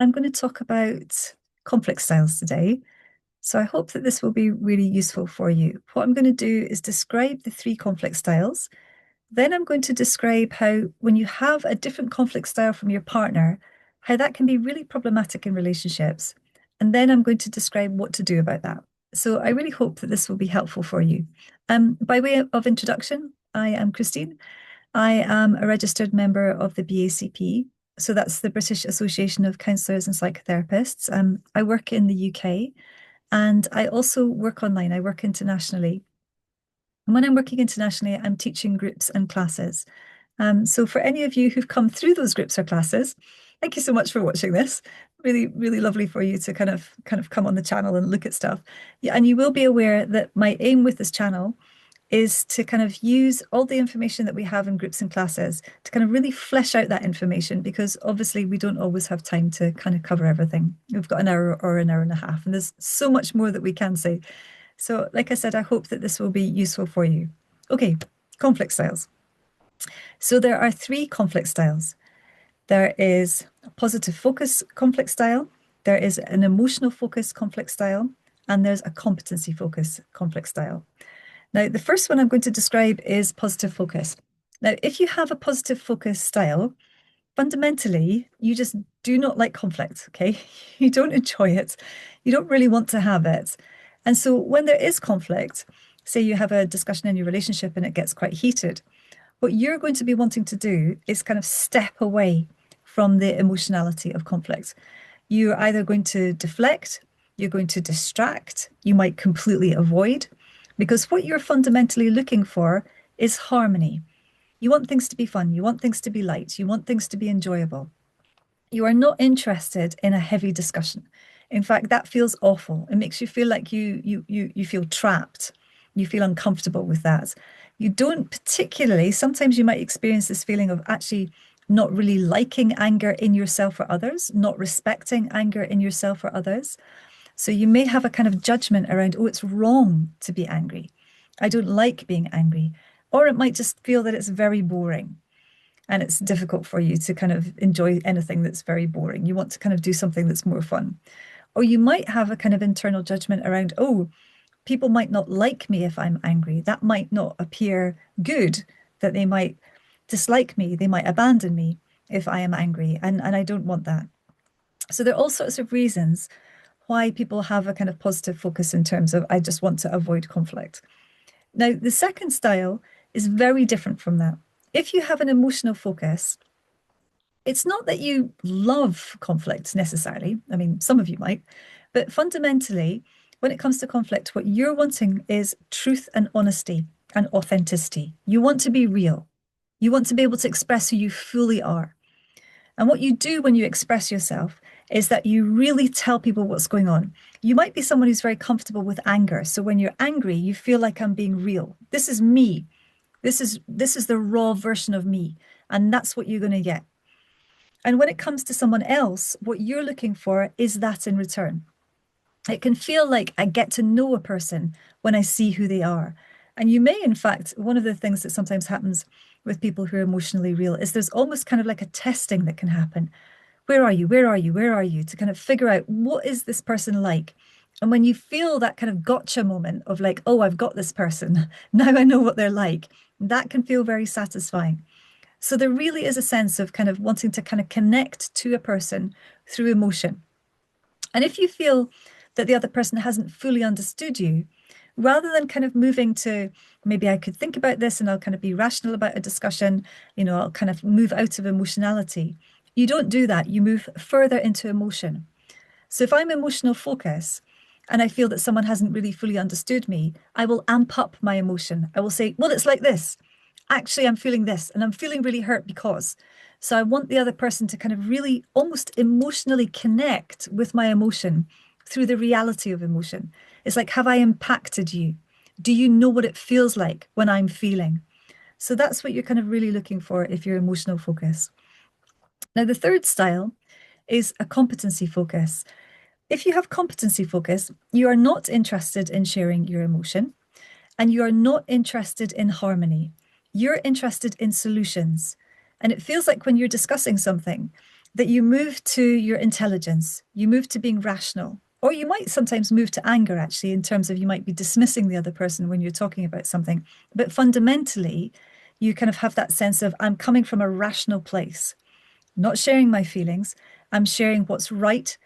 I'm going to talk about conflict styles today. So I hope that this will be really useful for you. What I'm going to do is describe the three conflict styles. Then I'm going to describe how, when you have a different conflict style from your partner, how that can be really problematic in relationships. And then I'm going to describe what to do about that. So I really hope that this will be helpful for you. By way of introduction, I am Christine. I am a registered member of the BACP. So that's the British Association of Counsellors and Psychotherapists. I work in the UK and I also work online. I work internationally. And when I'm working internationally, I'm teaching groups and classes. So for any of you who've come through those groups or classes, thank you so much for watching this. Really, really lovely for you to kind of come on the channel and look at stuff. Yeah, and you will be aware that my aim with this channel is to kind of use all the information that we have in groups and classes to kind of really flesh out that information, because obviously we don't always have time to kind of cover everything. We've got an hour or an hour and a half, and there's so much more that we can say. So, like I said, I hope that this will be useful for you. Okay, conflict styles. So there are three conflict styles. There is a positive focus conflict style, there is an emotional focus conflict style, and there's a competency focus conflict style. Now, the first one I'm going to describe is positive focus. Now, if you have a positive focus style, fundamentally, you just do not like conflict, okay? You don't enjoy it. You don't really want to have it. And so when there is conflict, say you have a discussion in your relationship and it gets quite heated, what you're going to be wanting to do is kind of step away from the emotionality of conflict. You're either going to deflect, you're going to distract, you might completely avoid, because what you're fundamentally looking for is harmony. You want things to be fun, you want things to be light, you want things to be enjoyable. You are not interested in a heavy discussion. In fact, that feels awful. It makes you feel like you feel trapped. You feel uncomfortable with that. You don't particularly, sometimes you might experience this feeling of actually not really liking anger in yourself or others, not respecting anger in yourself or others. So you may have a kind of judgment around, oh, it's wrong to be angry. I don't like being angry. Or it might just feel that it's very boring and it's difficult for you to kind of enjoy anything that's very boring. You want to kind of do something that's more fun. Or you might have a kind of internal judgment around, oh, people might not like me if I'm angry. That might not appear good, that they might dislike me, they might abandon me if I am angry. And I don't want that. So there are all sorts of reasons why people have a kind of positive focus in terms of, I just want to avoid conflict. Now, the second style is very different from that. If you have an emotional focus, it's not that you love conflict necessarily. I mean, some of you might, but fundamentally, when it comes to conflict, what you're wanting is truth and honesty and authenticity. You want to be real. You want to be able to express who you fully are. And what you do when you express yourself is that you really tell people what's going on. You might be someone who's very comfortable with anger. So when you're angry, you feel like I'm being real. This is me. This is the raw version of me. And that's what you're going to get. And when it comes to someone else, what you're looking for is that in return. It can feel like I get to know a person when I see who they are. And you may, in fact, one of the things that sometimes happens with people who are emotionally real is there's almost kind of like a testing that can happen. Where are you? Where are you? Where are you? To kind of figure out, what is this person like? And when you feel that kind of gotcha moment of like, oh, I've got this person, now I know what they're like, that can feel very satisfying. So there really is a sense of kind of wanting to kind of connect to a person through emotion. And if you feel that the other person hasn't fully understood you, rather than kind of moving to, maybe I could think about this and I'll kind of be rational about a discussion, I'll kind of move out of emotionality. You don't do that. You move further into emotion. So if I'm emotional focus and I feel that someone hasn't really fully understood me, I will amp up my emotion. I will say, well, it's like this. Actually, I'm feeling this and I'm feeling really hurt because. So I want the other person to kind of really almost emotionally connect with my emotion through the reality of emotion. It's like, have I impacted you? Do you know what it feels like when I'm feeling? So that's what you're kind of really looking for if you're emotional focus. Now, the third style is a competency focus. If you have competency focus, you are not interested in sharing your emotion and you are not interested in harmony. You're interested in solutions. And it feels like when you're discussing something, that you move to your intelligence, you move to being rational, or you might sometimes move to anger, actually, in terms of you might be dismissing the other person when you're talking about something. But fundamentally, you kind of have that sense of, I'm coming from a rational place, not sharing my feelings. I'm sharing what's right,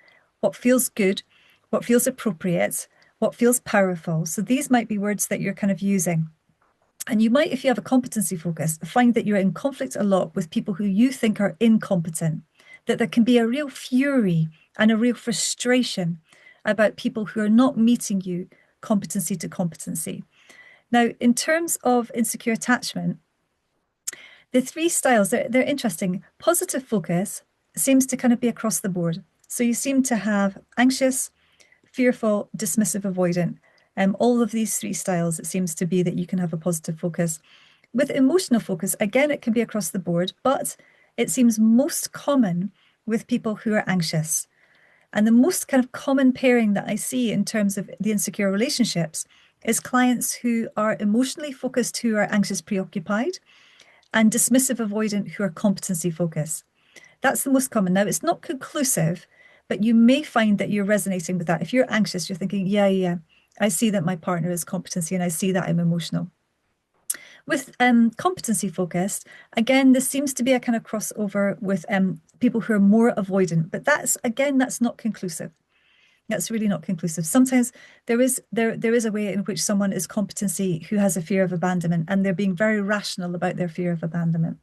what feels good, what feels appropriate, what feels powerful. So these might be words that you're kind of using. And you might, if you have a competency focus, find that you're in conflict a lot with people who you think are incompetent, that there can be a real fury and a real frustration about people who are not meeting you competency to competency. Now, in terms of insecure attachment, the three styles, they're interesting. Positive focus seems to kind of be across the board. So you seem to have anxious, fearful, dismissive, avoidant. All of these three styles, it seems to be that you can have a positive focus. With emotional focus, again, it can be across the board, but it seems most common with people who are anxious. And the most kind of common pairing that I see in terms of the insecure relationships is clients who are emotionally focused, who are anxious, preoccupied, and dismissive, avoidant, who are competency focused. That's the most common. Now, it's not conclusive, but you may find that you're resonating with that. If you're anxious, you're thinking, yeah, I see that my partner is competency and I see that I'm emotional. With competency focused, again, this seems to be a kind of crossover with people who are more avoidant, but that's not conclusive. That's really not conclusive. Sometimes there is a way in which someone is competency who has a fear of abandonment, and they're being very rational about their fear of abandonment.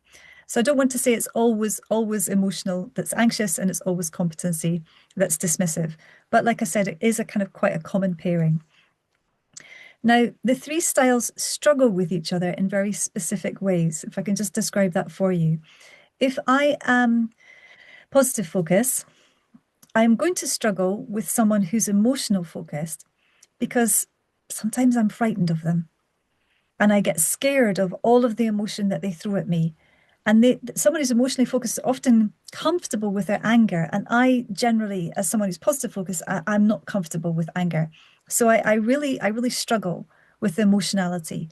So I don't want to say it's always emotional that's anxious and it's always competency that's dismissive. But like I said, it is a kind of quite a common pairing. Now, the three styles struggle with each other in very specific ways. If I can just describe that for you. If I am positive focus, I'm going to struggle with someone who's emotional focused because sometimes I'm frightened of them and I get scared of all of the emotion that they throw at me. And someone who's emotionally focused is often comfortable with their anger. And I generally, as someone who's positive focused, I'm not comfortable with anger. So I really struggle with emotionality.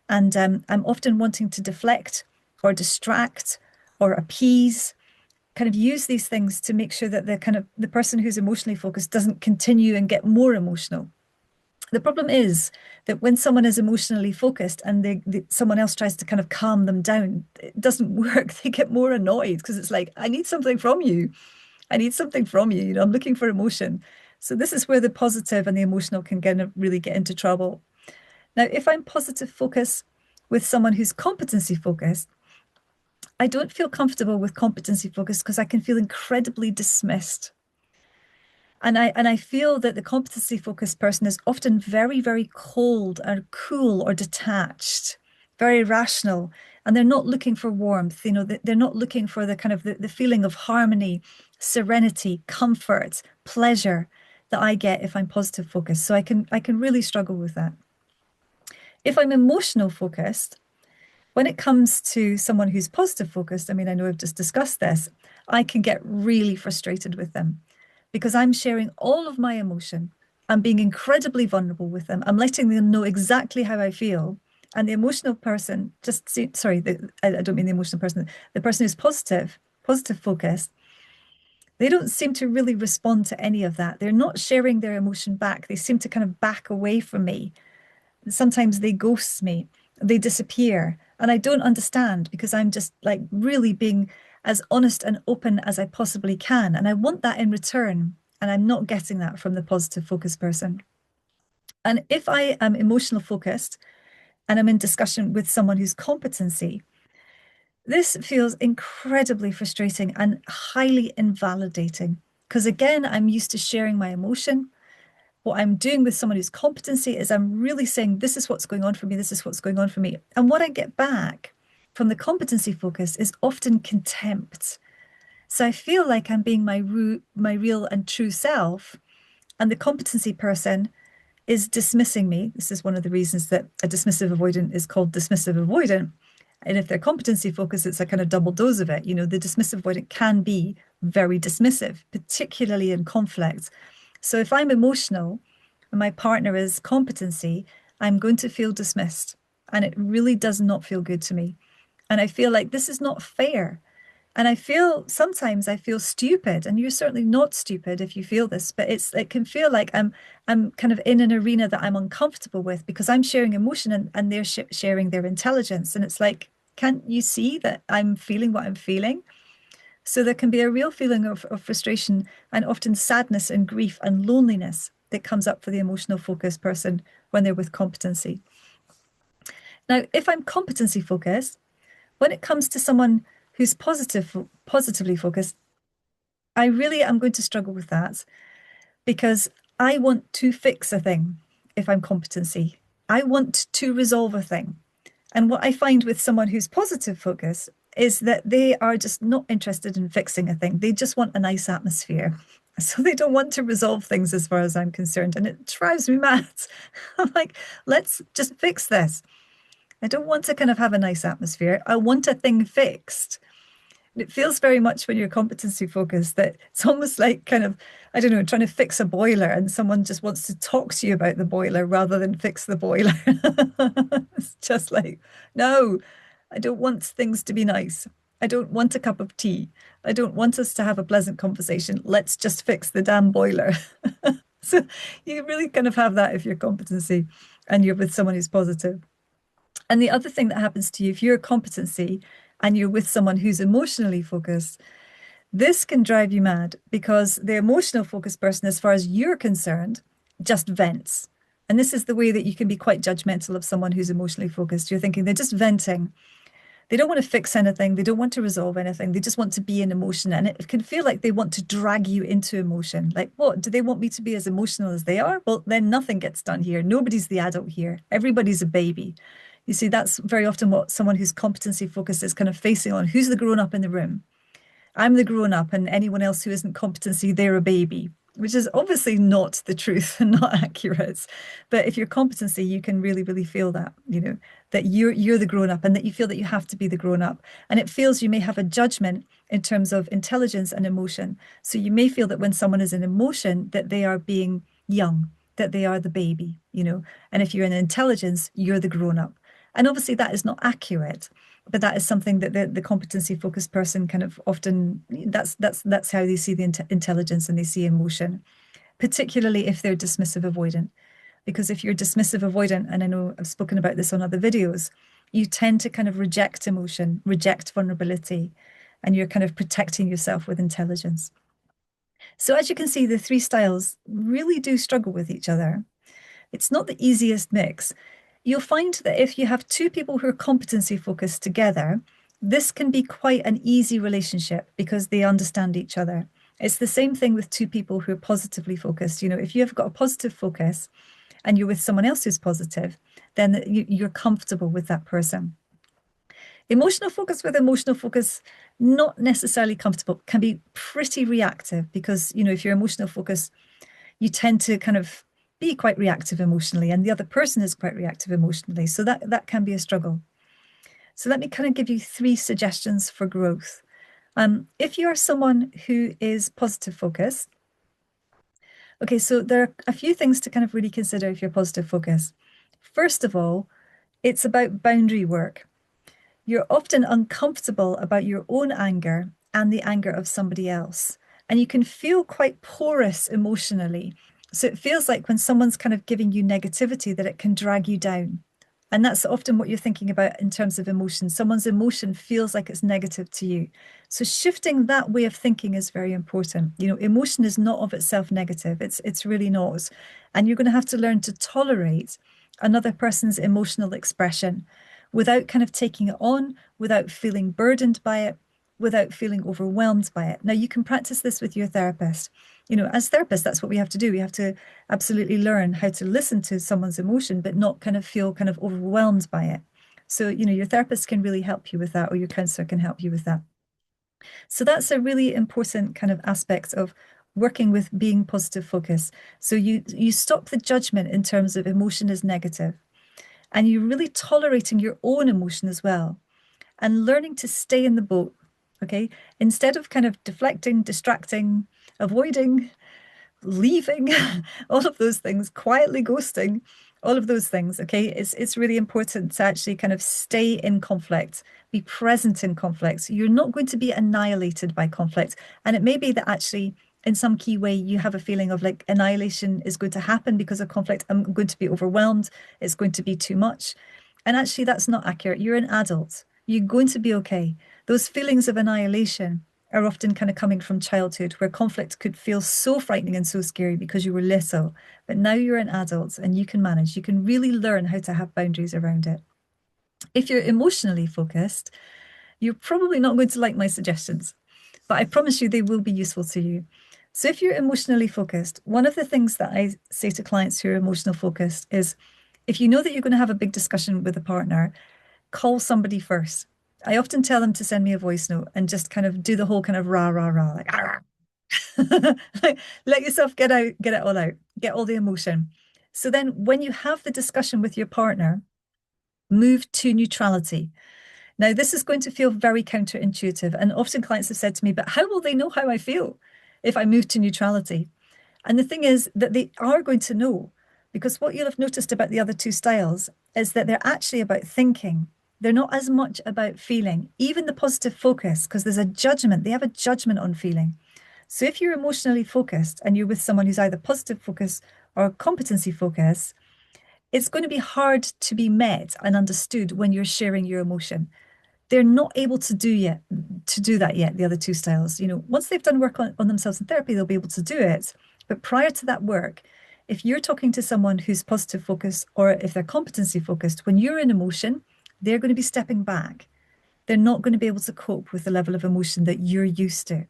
And I'm often wanting to deflect or distract or appease, kind of use these things to make sure that the person who's emotionally focused doesn't continue and get more emotional. The problem is that when someone is emotionally focused and someone else tries to kind of calm them down, it doesn't work. They get more annoyed because it's like, I need something from you. I need something from you. You know, I'm looking for emotion. So this is where the positive and the emotional can really get into trouble. Now, if I'm positive focus with someone who's competency focused, I don't feel comfortable with competency focus because I can feel incredibly dismissed. And I feel that the competency focused person is often very cold or cool or detached, very rational, and they're not looking for warmth. You know, they're not looking for the kind of the feeling of harmony, serenity, comfort, pleasure that I get if I'm positive focused. So I can really struggle with that. If I'm emotional focused, when it comes to someone who's positive focused, I mean, I know I've just discussed this, I can get really frustrated with them because I'm sharing all of my emotion. I'm being incredibly vulnerable with them. I'm letting them know exactly how I feel. And the emotional person, I don't mean the emotional person, the person who's positive focused, they don't seem to really respond to any of that. They're not sharing their emotion back. They seem to kind of back away from me. Sometimes they ghost me, they disappear. And I don't understand because I'm just like really being as honest and open as I possibly can. And I want that in return. And I'm not getting that from the positive focus person. And if I am emotional focused and I'm in discussion with someone who's competency, this feels incredibly frustrating and highly invalidating. Because again, I'm used to sharing my emotion. What I'm doing with someone who's competency is I'm really saying, this is what's going on for me, this is what's going on for me. And what I get back from the competency focus is often contempt. So I feel like I'm being my real and true self, and the competency person is dismissing me. This is one of the reasons that a dismissive avoidant is called dismissive avoidant. And if they're competency focused, it's a kind of double dose of it. You know, the dismissive avoidant can be very dismissive, particularly in conflict. So if I'm emotional and my partner is competency, I'm going to feel dismissed. And it really does not feel good to me. And I feel like this is not fair. And I feel sometimes I feel stupid, and you're certainly not stupid if you feel this, but it can feel like I'm kind of in an arena that I'm uncomfortable with because I'm sharing emotion and they're sharing their intelligence. And it's like, can't you see that I'm feeling what I'm feeling? So there can be a real feeling of frustration and often sadness and grief and loneliness that comes up for the emotional focused person when they're with competency. Now, if I'm competency focused, when it comes to someone who's positively focused, I really am going to struggle with that because I want to fix a thing if I'm competency. I want to resolve a thing. And what I find with someone who's positive focus is that they are just not interested in fixing a thing. They just want a nice atmosphere. So they don't want to resolve things as far as I'm concerned. And it drives me mad. I'm like, let's just fix this. I don't want to kind of have a nice atmosphere. I want a thing fixed. And it feels very much when you're competency focused that it's almost like kind of, I don't know, trying to fix a boiler and someone just wants to talk to you about the boiler rather than fix the boiler. It's just like, no, I don't want things to be nice. I don't want a cup of tea. I don't want us to have a pleasant conversation. Let's just fix the damn boiler. So you really kind of have that if you're competency and you're with someone who's positive. And the other thing that happens to you, if you're a competency and you're with someone who's emotionally focused, this can drive you mad because the emotional focused person, as far as you're concerned, just vents. And this is the way that you can be quite judgmental of someone who's emotionally focused. You're thinking they're just venting. They don't want to fix anything. They don't want to resolve anything. They just want to be in emotion. And it can feel like they want to drag you into emotion. Like, what? Do they want me to be as emotional as they are? Well, then nothing gets done here. Nobody's the adult here. Everybody's a baby. You see, that's very often what someone who's competency focused is kind of facing on. Who's the grown up in the room? I'm the grown up, and anyone else who isn't competency, they're a baby, which is obviously not the truth and not accurate. But if you're competency, you can really, really feel that, that you're the grown up and that you feel that you have to be the grown up. And it feels you may have a judgment in terms of intelligence and emotion. So you may feel that when someone is in emotion, that they are being young, that they are the baby. And if you're in intelligence, you're the grown up. And obviously that is not accurate, but that is something that the competency focused person kind of often that's how they see the intelligence and they see emotion, particularly if they're dismissive avoidant. Because if you're dismissive avoidant, and I know I've spoken about this on other videos, you tend to kind of reject emotion, reject vulnerability, and you're kind of protecting yourself with intelligence. So as you can see, the three styles really do struggle with each other. It's not the easiest mix. You'll find that if you have two people who are competency focused together, this can be quite an easy relationship because they understand each other. It's the same thing with two people who are positively focused. If you have got a positive focus and you're with someone else who's positive, then you're comfortable with that person. Emotional focus with emotional focus, not necessarily comfortable, can be pretty reactive because, if you're emotional focus, you tend to kind of be quite reactive emotionally, and the other person is quite reactive emotionally. So that can be a struggle. So let me kind of give you three suggestions for growth. If you are someone who is positive focused, okay, so there are a few things to kind of really consider if you're positive focused. First of all, it's about boundary work. You're often uncomfortable about your own anger and the anger of somebody else. And you can feel quite porous emotionally. So it feels like when someone's kind of giving you negativity that it can drag you down. And that's often what you're thinking about in terms of emotion. Someone's emotion feels like it's negative to you. So shifting that way of thinking is very important. Emotion is not of itself negative. It's really not. And you're going to have to learn to tolerate another person's emotional expression without kind of taking it on, without feeling burdened by it, without feeling overwhelmed by it. Now, you can practice this with your therapist. As therapists, that's what we have to do. We have to absolutely learn how to listen to someone's emotion, but not kind of feel kind of overwhelmed by it. So, your therapist can really help you with that, or your counselor can help you with that. So that's a really important kind of aspect of working with being positive focus. So you stop the judgment in terms of emotion is negative, and you're really tolerating your own emotion as well, and learning to stay in the boat. Okay. Instead of kind of deflecting, distracting, avoiding, leaving, all of those things, quietly ghosting, all of those things. Okay, it's really important to actually kind of stay in conflict, be present in conflict. You're not going to be annihilated by conflict, and it may be that actually in some key way you have a feeling of like annihilation is going to happen because of conflict. I'm going to be overwhelmed, it's going to be too much, and actually that's not accurate. You're an adult, you're going to be okay. Those feelings of annihilation are often kind of coming from childhood, where conflict could feel so frightening and so scary because you were little. But now you're an adult and you can manage. You can really learn how to have boundaries around it. If you're emotionally focused, you're probably not going to like my suggestions, but I promise you they will be useful to you. So, if you're emotionally focused, one of the things that I say to clients who are emotional focused is if you know that you're going to have a big discussion with a partner, call somebody first. I often tell them to send me a voice note and just kind of do the whole kind of rah, rah, rah, like, like, let yourself get it all out, get all the emotion. So then when you have the discussion with your partner, move to neutrality. Now, this is going to feel very counterintuitive. And often clients have said to me, but how will they know how I feel if I move to neutrality? And the thing is that they are going to know, because what you'll have noticed about the other two styles is that they're actually about thinking. They're not as much about feeling. Even the positive focus, because there's a judgment, they have a judgment on feeling. So if you're emotionally focused and you're with someone who's either positive focus or competency focus, it's going to be hard to be met and understood when you're sharing your emotion. They're not able to do that yet, the other two styles. Once they've done work on themselves in therapy, they'll be able to do it. But prior to that work, if you're talking to someone who's positive focused or if they're competency focused, when you're in emotion, they're going to be stepping back. They're not going to be able to cope with the level of emotion that you're used to.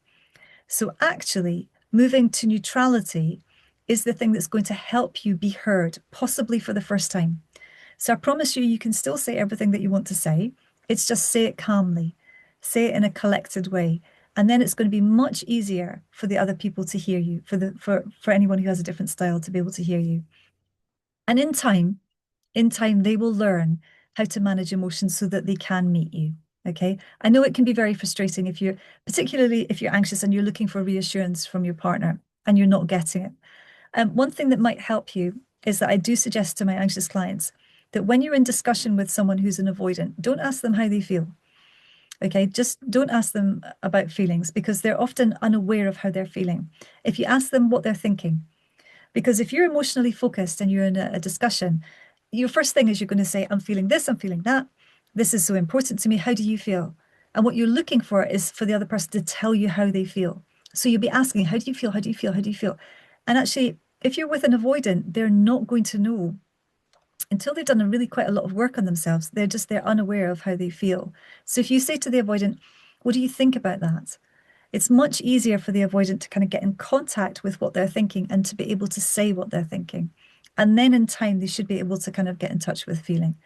So actually, moving to neutrality is the thing that's going to help you be heard, possibly for the first time. So I promise you, you can still say everything that you want to say. It's just say it calmly, say it in a collected way. And then it's going to be much easier for the other people to hear you, for anyone who has a different style to be able to hear you. And in time, they will learn how to manage emotions so that they can meet you. Okay. I know it can be very frustrating particularly if you're anxious and you're looking for reassurance from your partner and you're not getting it. One thing that might help you is that I do suggest to my anxious clients that when you're in discussion with someone who's an avoidant, don't ask them how they feel. Okay, just don't ask them about feelings because they're often unaware of how they're feeling. If you ask them what they're thinking, because if you're emotionally focused and you're in a discussion, your first thing is you're going to say, I'm feeling this, I'm feeling that. This is so important to me. How do you feel? And what you're looking for is for the other person to tell you how they feel. So you'll be asking, how do you feel? How do you feel? How do you feel? And actually, if you're with an avoidant, they're not going to know until they've done really quite a lot of work on themselves. They're unaware of how they feel. So if you say to the avoidant, what do you think about that? It's much easier for the avoidant to kind of get in contact with what they're thinking and to be able to say what they're thinking. And then in time, they should be able to kind of get in touch with feeling.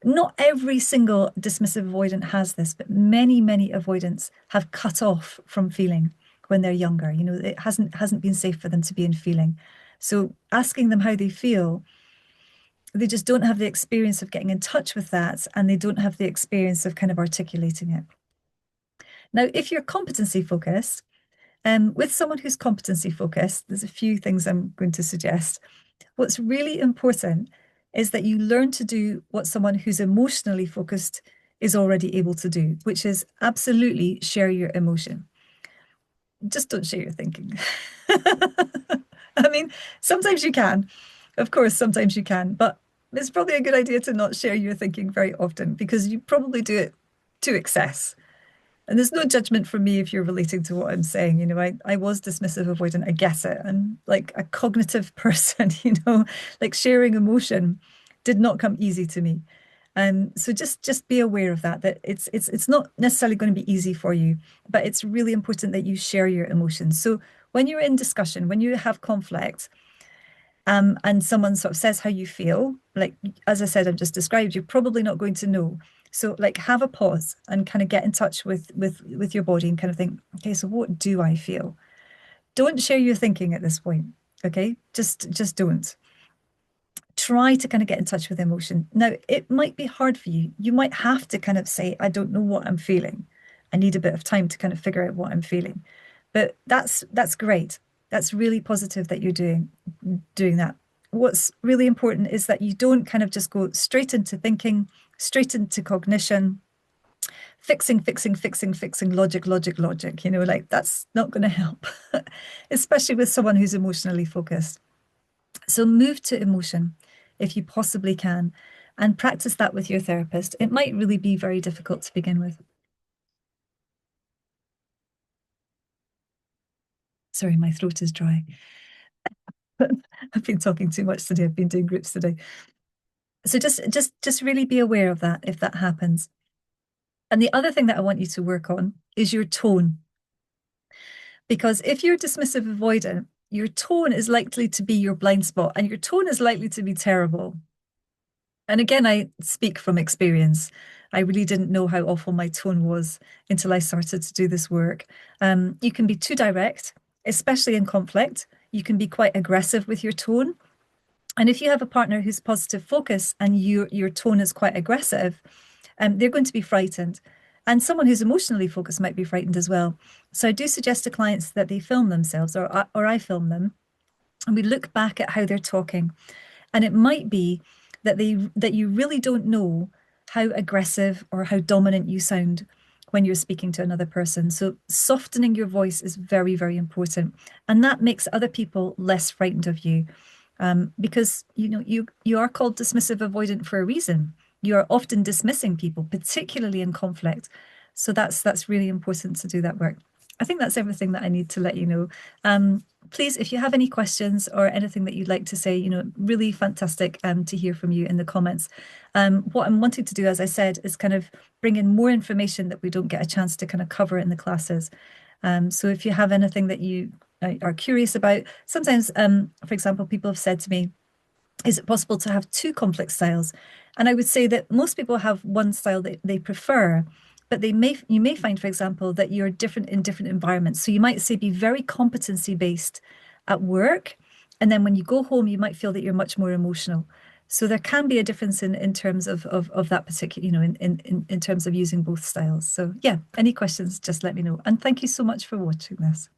Not every single dismissive avoidant has this, but many, many avoidants have cut off from feeling when they're younger. It hasn't been safe for them to be in feeling. So asking them how they feel, they just don't have the experience of getting in touch with that, and they don't have the experience of kind of articulating it. Now, if you're competency focused, with someone who's competency focused, there's a few things I'm going to suggest. What's really important is that you learn to do what someone who's emotionally focused is already able to do, which is absolutely share your emotion. Just don't share your thinking. I mean, sometimes you can. Of course, sometimes you can, but it's probably a good idea to not share your thinking very often because you probably do it to excess. And there's no judgment from me if you're relating to what I'm saying. I was dismissive, avoidant. I get it. And like a cognitive person, like sharing emotion did not come easy to me. So just be aware of that it's not necessarily going to be easy for you, but it's really important that you share your emotions. So when you're in discussion, when you have conflict, and someone sort of says how you feel, like as I said, I've just described, you're probably not going to know. So like have a pause and kind of get in touch with your body and kind of think, okay, so what do I feel? Don't share your thinking at this point. Okay. Just don't. Try to kind of get in touch with emotion. Now, it might be hard for you. You might have to kind of say, I don't know what I'm feeling. I need a bit of time to kind of figure out what I'm feeling. But that's great. That's really positive that you're doing that. what's really important is that you don't kind of just go straight into thinking, straight into cognition, fixing, logic, logic, logic. Like that's not going to help, especially with someone who's emotionally focused. So move to emotion if you possibly can and practice that with your therapist. It might really be very difficult to begin with. Sorry, my throat is dry. I've been talking too much today. I've been doing groups today. So just really be aware of that if that happens. And the other thing that I want you to work on is your tone. Because if you're dismissive avoidant, your tone is likely to be your blind spot and your tone is likely to be terrible. And again, I speak from experience. I really didn't know how awful my tone was until I started to do this work. You can be too direct, especially in conflict. You can be quite aggressive with your tone. And if you have a partner who's positive focus and your tone is quite aggressive, they're going to be frightened. And someone who's emotionally focused might be frightened as well. So I do suggest to clients that they film themselves or I film them and we look back at how they're talking. And it might be that you really don't know how aggressive or how dominant you sound when you're speaking to another person. So softening your voice is very, very important. And that makes other people less frightened of you. Because you are called dismissive avoidant for a reason. You are often dismissing people, particularly in conflict. So that's really important to do that work. I think that's everything that I need to let you know. Please, if you have any questions or anything that you'd like to say, really fantastic to hear from you in the comments. What I'm wanting to do, as I said, is kind of bring in more information that we don't get a chance to kind of cover in the classes. So if you have anything that you are curious about, sometimes, for example, people have said to me, is it possible to have two conflict styles? And I would say that most people have one style that they prefer, but you may find, for example, that you're different in different environments. So you might say be very competency based at work, and then when you go home, you might feel that you're much more emotional. So there can be a difference in terms of that particular, in terms of using both styles. So yeah, any questions, just let me know. And thank you so much for watching this.